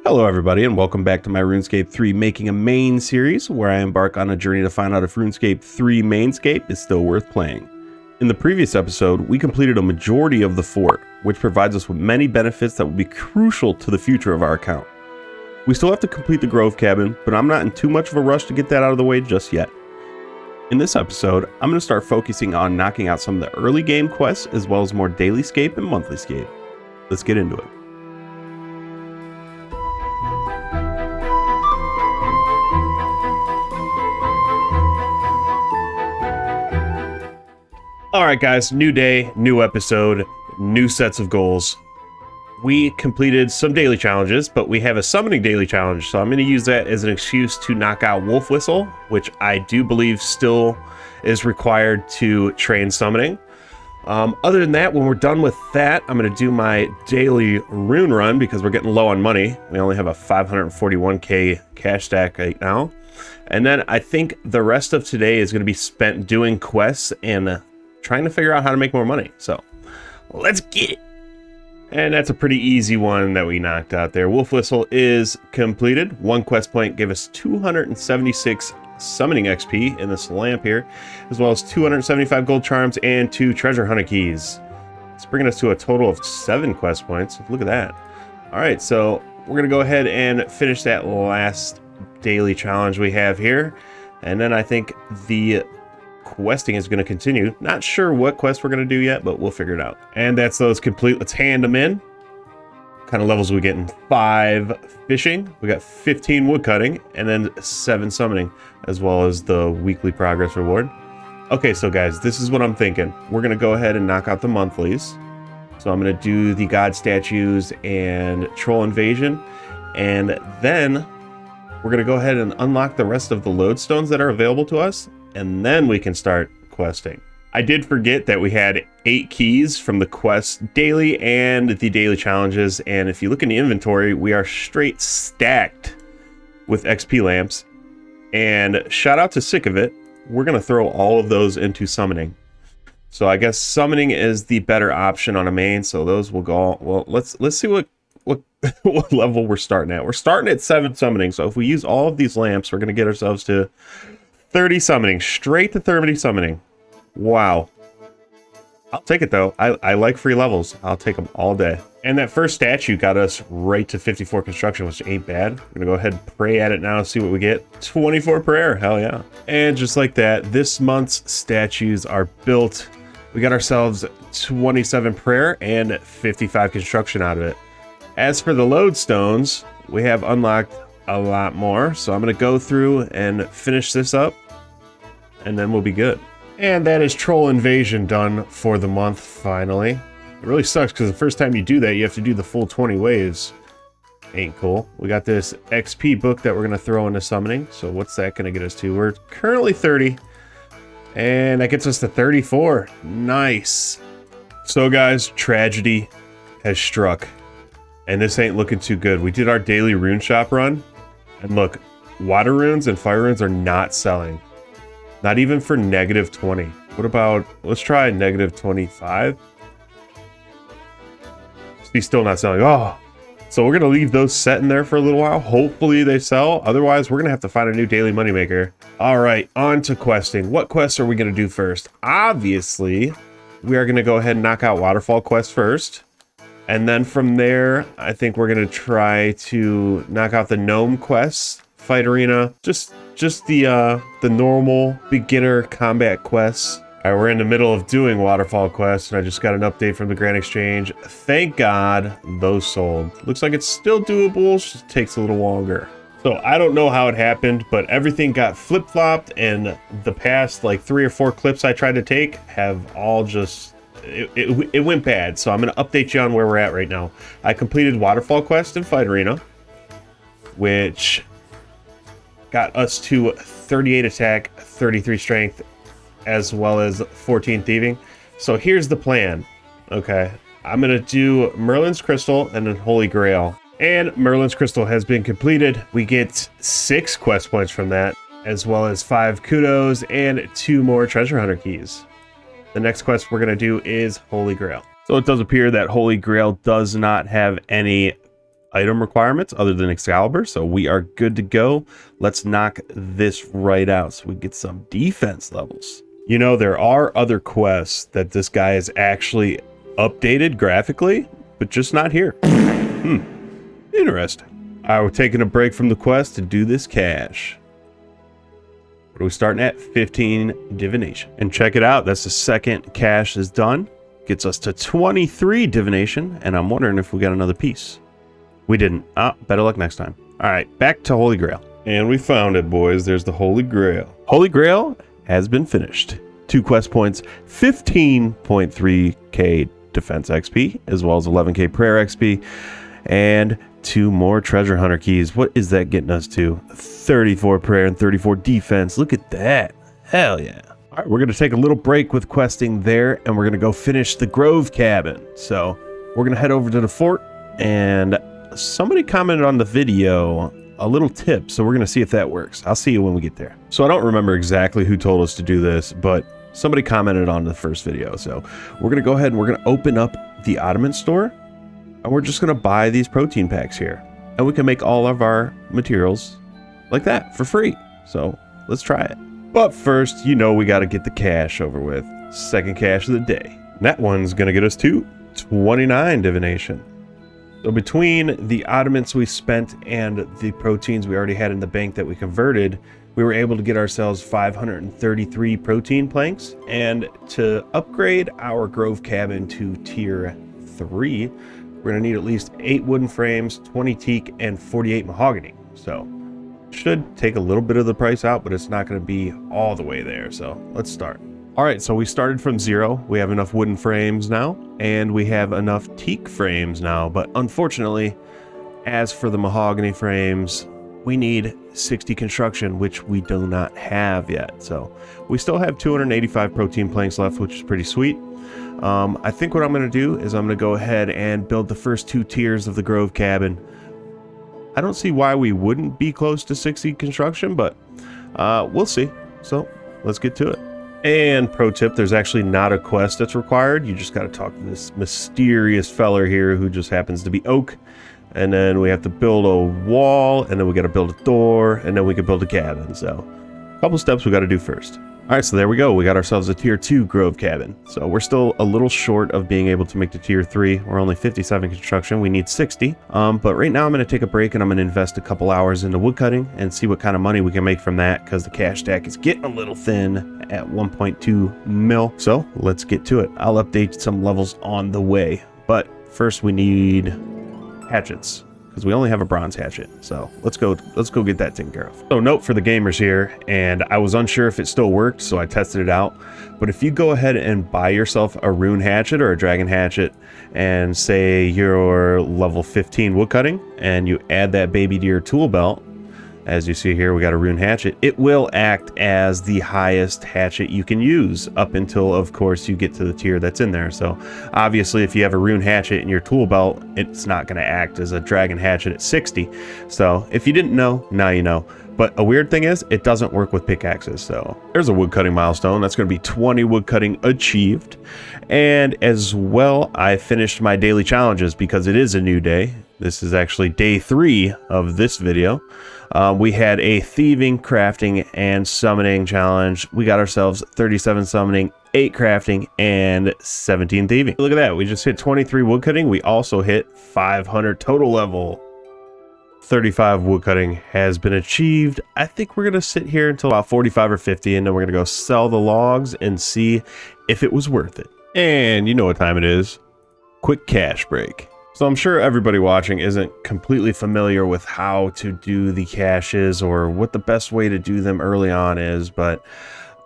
Hello everybody and welcome back to my RuneScape 3 Making a Main series, where I embark on a journey to find out if RuneScape 3 MainScape is still worth playing. In the previous episode, we completed a majority of the fort, which provides us with many benefits that will be crucial to the future of our account. We still have to complete the Grove Cabin, but I'm not in too much of a rush to get that out of the way just yet. In this episode, I'm going to start focusing on knocking out some of the early game quests as well as more daily scape and monthly scape. Let's get into it. Alright guys, new day, new episode, new sets of goals. We completed some daily challenges, but we have a summoning daily challenge, so I'm going to use that as an excuse to knock out Wolf Whistle, which I do believe still is required to train summoning. Other than that, when we're done with that, I'm going to do my daily rune run because we're getting low on money. We only have a 541k cash stack right now. And then I think the rest of today is going to be spent doing quests and trying to figure out how to make more money. So let's get it. And that's a pretty easy one that we knocked out there. Wolf Whistle is completed. One quest point gave us 276 summoning XP in this lamp here, as well as 275 gold charms and 2 treasure hunter keys. It's bringing us to a total of 7 quest points. Look at that. All right, so we're gonna go ahead and finish that last daily challenge we have here. And then I think the questing is going to continue. Not sure what quest we're going to do yet, but we'll figure it out. And that's those complete. Let's hand them in. What kind of levels we getting? 5 fishing. We got 15 woodcutting, and then 7 summoning, as well as the weekly progress reward. Okay, so guys, this is what I'm thinking. We're going to go ahead and knock out the monthlies. So I'm going to do the god statues and troll invasion, and then we're going to go ahead and unlock the rest of the lodestones that are available to us, and then we can start questing. I did forget that we had 8 keys from the quest daily and the daily challenges, and if you look in the inventory, we are straight stacked with XP lamps. And shout out to Sick of It, we're going to throw all of those into summoning. So I guess summoning is the better option on a main, so those will go. Well, let's see what what level we're starting at. We're starting at 7 summoning, so if we use all of these lamps, we're going to get ourselves to 30 summoning, straight to 30 summoning. Wow. I'll take it though. I like free levels. I'll take them all day. And that first statue got us right to 54 construction, which ain't bad. I'm gonna go ahead and pray at it now and see what we get. 24 prayer, hell yeah. And just like that, this month's statues are built. We got ourselves 27 prayer and 55 construction out of it. As for the lodestones, we have unlocked a lot more. So I'm gonna go through and finish this up, and then we'll be good. And that is Troll Invasion done for the month, finally. It really sucks because the first time you do that, you have to do the full 20 waves. Ain't cool. We got this XP book that we're going to throw into summoning. So what's that going to get us to? We're currently 30. And that gets us to 34. Nice. So guys, tragedy has struck. And this ain't looking too good. We did our daily rune shop run. And look, water runes and fire runes are not selling. Not even for negative 20. What about, let's try negative 25. He's still not selling. Oh, so we're going to leave those setting there for a little while. Hopefully they sell. Otherwise, we're going to have to find a new daily moneymaker. All right, on to questing. What quests are we going to do first? Obviously, we are going to go ahead and knock out Waterfall quest first. And then from there, I think we're going to try to knock out the Gnome quests. Fight Arena, just the normal beginner combat quests. All right, we're in the middle of doing Waterfall quests, and I just got an update from the Grand Exchange. Thank God those sold. Looks like it's still doable, just takes a little longer. So I don't know how it happened, but everything got flip-flopped, and the past like 3 or 4 clips I tried to take have all just, it went bad. So I'm going to update you on where we're at right now. I completed Waterfall quest and Fight Arena, which got us to 38 attack, 33 strength, as well as 14 thieving. So here's the plan. Okay, I'm gonna do Merlin's Crystal and then Holy Grail. And Merlin's Crystal has been completed. We get 6 quest points from that, as well as 5 kudos and 2 more treasure hunter keys. The next quest we're gonna do is Holy Grail. So it does appear that Holy Grail does not have any item requirements other than Excalibur, so we are good to go. Let's knock this right out so we get some defense levels. You know, there are other quests that this guy has actually updated graphically, but just not here. Interesting. All right, we're taking a break from the quest to do this cache. What are we starting at? 15 divination. And check it out, that's the second cache is done. Gets us to 23 divination, and I'm wondering if we got another piece. We didn't. Better luck next time. All right, back to Holy Grail. And we found it, boys. There's the Holy Grail. Holy Grail has been finished. 2 quest points, 15.3k defense XP, as well as 11k prayer XP, and 2 more treasure hunter keys. What is that getting us to? 34 prayer and 34 defense. Look at that. Hell yeah. All right, we're going to take a little break with questing there, and we're going to go finish the Grove Cabin. So we're going to head over to the fort, and somebody commented on the video a little tip, so we're going to see if that works. I'll see you when we get there. So I don't remember exactly who told us to do this, but somebody commented on the first video. So we're going to go ahead and we're going to open up the Ottoman store, and we're just going to buy these protein packs here, and we can make all of our materials like that for free. So let's try it. But first, you know, we got to get the cache over with. Second cache of the day. That one's going to get us to 29 divination. So between the oddments we spent and the proteins we already had in the bank that we converted, we were able to get ourselves 533 protein planks. And to upgrade our Grove Cabin to tier 3, we're going to need at least 8 wooden frames, 20 teak, and 48 mahogany. So should take a little bit of the price out, but it's not going to be all the way there. So let's start. All right, so we started from 0. We have enough wooden frames now, and we have enough teak frames now. But unfortunately, as for the mahogany frames, we need 60 construction, which we do not have yet. So we still have 285 protein planks left, which is pretty sweet. I think what I'm going to do is I'm going to go ahead and build the first 2 tiers of the Grove Cabin. I don't see why we wouldn't be close to 60 construction, but we'll see. So let's get to it. And pro tip, there's actually not a quest that's required. You just got to talk to this mysterious feller here who just happens to be oak. And then we have to build a wall, and then we got to build a door, and then we can build a cabin. So a couple steps we got to do first. All right, so there we go. We got ourselves a tier 2 Grove Cabin. So we're still a little short of being able to make the tier 3. We're only 57 construction. We need 60. But right now I'm going to take a break and I'm going to invest a couple hours into woodcutting and see what kind of money we can make from that, because the cash stack is getting a little thin at 1.2 mil. So let's get to it. I'll update some levels on the way. But first we need hatchets, because we only have a bronze hatchet. So let's go get that taken care of. So note for the gamers here, and I was unsure if it still worked, so I tested it out. But if you go ahead and buy yourself a rune hatchet or a dragon hatchet, and say you're level 15 woodcutting, and you add that baby to your tool belt, as you see here, we got a rune hatchet. It will act as the highest hatchet you can use up until, of course, you get to the tier that's in there. So obviously, if you have a rune hatchet in your tool belt, it's not going to act as a dragon hatchet at 60. So if you didn't know, now you know. But a weird thing is, it doesn't work with pickaxes. So there's a woodcutting milestone. That's going to be 20 woodcutting achieved. And as well, I finished my daily challenges because it is a new day. This is actually day 3 of this video. We had a thieving, crafting, and summoning challenge. We got ourselves 37 summoning, 8 crafting, and 17 thieving. Look at that. We just hit 23 woodcutting. We also hit 500 total level. 35 woodcutting has been achieved. I think we're going to sit here until about 45 or 50, and then we're going to go sell the logs and see if it was worth it. And you know what time it is. Quick cash break. So I'm sure everybody watching isn't completely familiar with how to do the caches or what the best way to do them early on is, but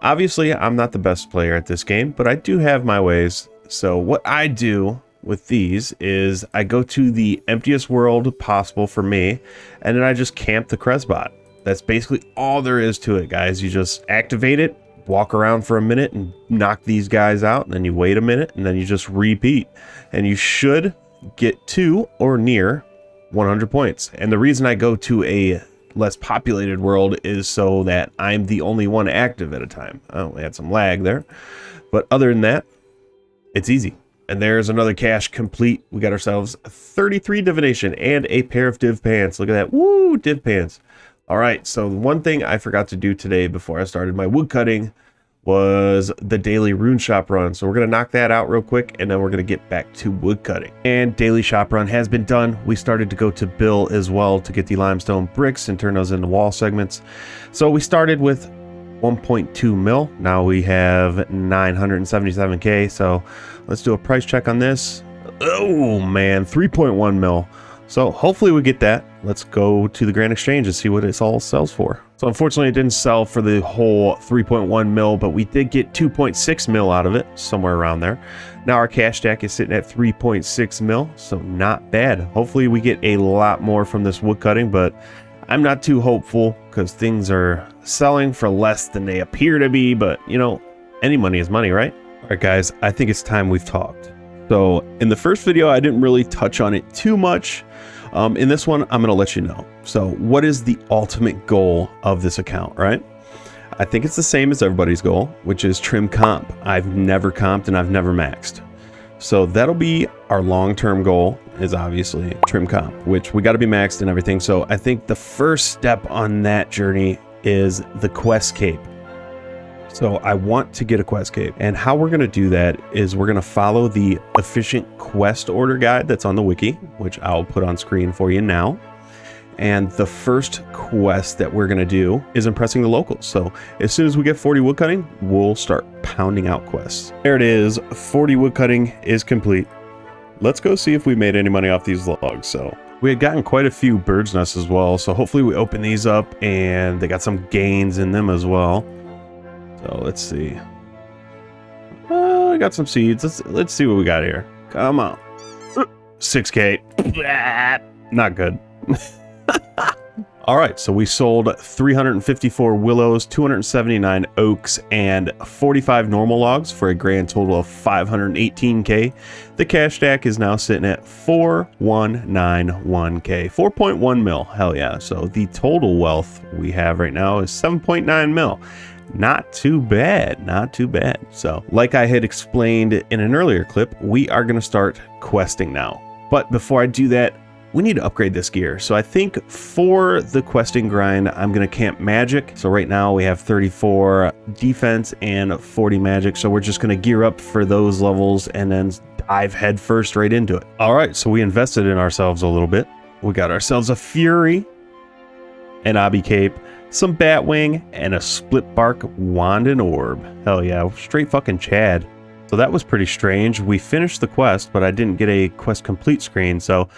obviously I'm not the best player at this game, but I do have my ways. So what I do with these is I go to the emptiest world possible for me, and then I just camp the Cresbot. That's basically all there is to it, guys. You just activate it, walk around for a minute and knock these guys out, and then you wait a minute, and then you just repeat, and you should get to or near 100 points. And the reason I go to a less populated world is so that I'm the only one active at a time. Oh, we had some lag there, but other than that, it's easy. And there's another cache complete. We got ourselves 33 divination and a pair of div pants. Look at that. Woo, div pants. All right, so one thing I forgot to do today before I started my woodcutting was the daily rune shop run. So we're going to knock that out real quick, and then we're going to get back to woodcutting. And daily shop run has been done. We started to go to Bill as well to get the limestone bricks and turn those into wall segments. So we started with 1.2 mil. Now we have 977K. So let's do a price check on this. Oh man, 3.1 mil. So hopefully we get that. Let's go to the Grand Exchange and see what it all sells for. So unfortunately it didn't sell for the whole 3.1 mil, but we did get 2.6 mil out of it, somewhere around there. Now our cash stack is sitting at 3.6 mil, so not bad. Hopefully we get a lot more from this woodcutting, but I'm not too hopeful because things are selling for less than they appear to be, but you know, any money is money, right? All right guys, I think it's time we've talked. So in the first video, I didn't really touch on it too much. In this one, I'm going to let you know. So what is the ultimate goal of this account, right? I think it's the same as everybody's goal, which is trim comp. I've never comped and I've never maxed. So that'll be our long-term goal, is obviously trim comp, which we got to be maxed and everything. So I think the first step on that journey is the quest cape. So I want to get a quest cape, and how we're going to do that is we're going to follow the efficient quest order guide that's on the wiki, which I'll put on screen for you now. And the first quest that we're going to do is impressing the locals. So as soon as we get 40 woodcutting, we'll start pounding out quests. There it is. 40 woodcutting is complete. Let's go see if we made any money off these logs. So we had gotten quite a few bird's nests as well. So hopefully we open these up and they got some gains in them as well. So let's see. I got some seeds. Let's see what we got here. Come on. 6K. Not good. All right, so we sold 354 willows, 279 oaks, and 45 normal logs for a grand total of 518K. The cash stack is now sitting at 4191K, 4.1 mil. Hell yeah. So the total wealth we have right now is 7.9 mil. Not too bad, not too bad. So like I had explained in an earlier clip, we are going to start questing now. But before I do that, we need to upgrade this gear. So I think for the questing grind, I'm going to camp magic. So right now we have 34 defense and 40 magic. So we're just going to gear up for those levels and then dive head first right into it. All right, so we invested in ourselves a little bit. We got ourselves a Fury, an Obby Cape, some Batwing, and a split bark wand and orb. Hell yeah, straight fucking Chad. So that was pretty strange. We finished the quest, but I didn't get a quest complete screen. So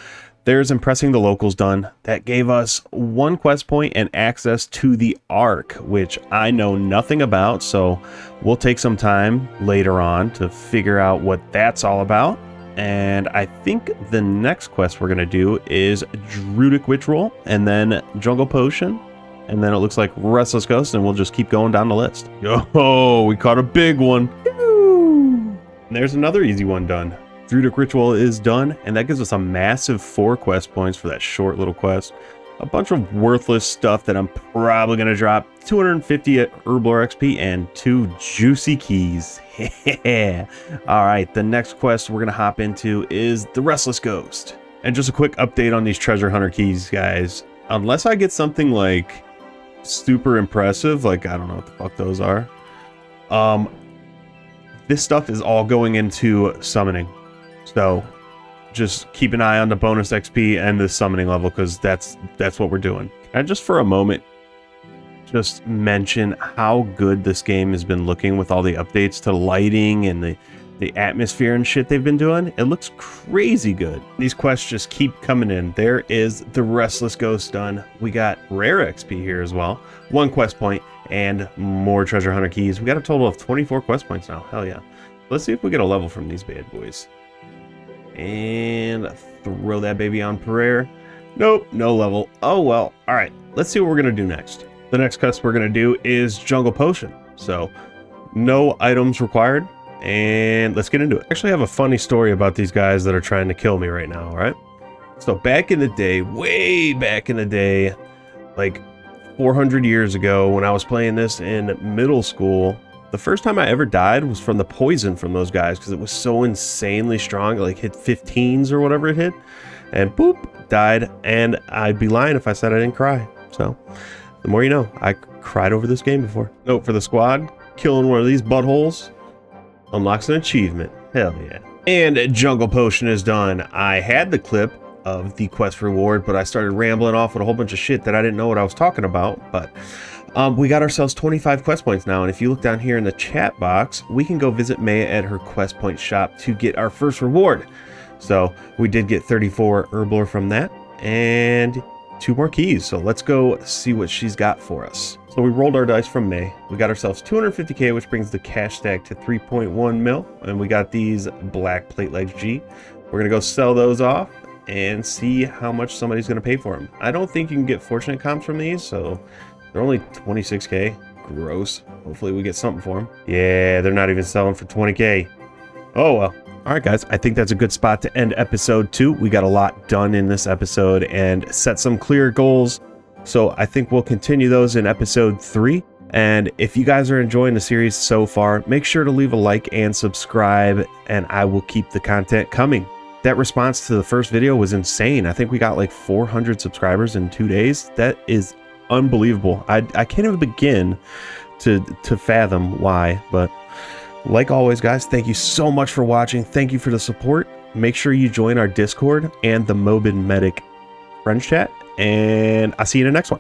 there's impressing the locals done. That gave us 1 quest point and access to the Ark, which I know nothing about. So we'll take some time later on to figure out what that's all about. And I think the next quest we're going to do is Druidic Ritual, and then Jungle Potion, and then it looks like Restless Ghost, and we'll just keep going down the list. Yo, we caught a big one. And there's another easy one done. Druidic Ritual is done, and that gives us a massive 4 quest points for that short little quest. A bunch of worthless stuff that I'm probably going to drop. 250 at Herblore XP and 2 juicy keys. All right, the next quest we're going to hop into is the Restless Ghost. And just a quick update on these treasure hunter keys, guys. Unless I get something like super impressive, like I don't know what the fuck those are, this stuff is all going into summoning. So just keep an eye on the bonus XP and the summoning level, because that's what we're doing. And just for a moment, just mention how good this game has been looking with all the updates to lighting and the atmosphere and shit they've been doing. It looks crazy good. These quests just keep coming in. There is the Restless Ghost done. We got rare XP here as well. 1 quest point and more treasure hunter keys. We got a total of 24 quest points now. Hell yeah. Let's see if we get a level from these bad boys. And throw that baby on prayer. Nope, no level. Oh well. All right, let's see what we're gonna do next. The next quest we're gonna do is Jungle Potion. So no items required, and let's get into it. I actually have a funny story about these guys that are trying to kill me right now. All right, so back in the day, way back in the day, like 400 years ago, when I was playing this in middle school, The first time I ever died was from the poison from those guys because it was so insanely strong. It like hit 15s or whatever it hit, and boop, died. And I'd be lying if I said I didn't cry. So the more you know, I cried over this game before. Note for the squad, killing one of these buttholes unlocks an achievement. Hell yeah. And Jungle Potion is done. I had the clip of the quest reward, but I started rambling off with a whole bunch of shit that I didn't know what I was talking about. But we got ourselves 25 quest points now, and if you look down here in the chat box, we can go visit Maya at her quest point shop to get our first reward. So we did get 34 Herblore from that, and 2 more keys. So let's go see what she's got for us. So we rolled our dice from May. We got ourselves 250k, which brings the cash stack to 3.1 mil, and we got these black plate legs G. We're gonna go sell those off and see how much somebody's gonna pay for them. I don't think you can get fortunate comps from these, so they're only 26k. Gross. Hopefully we get something for them. Yeah, they're not even selling for 20k. Oh well. All right, guys, I think that's a good spot to end episode 2. We got a lot done in this episode and set some clear goals. So I think we'll continue those in episode 3. And if you guys are enjoying the series so far, make sure to leave a like and subscribe, and I will keep the content coming. That response to the first video was insane. I think we got like 400 subscribers in 2 days. That is unbelievable. I can't even begin to fathom why, but like always, guys, thank you so much for watching. Thank you for the support. Make sure you join our Discord and the Morbid Medic friends chat, and I'll see you in the next one.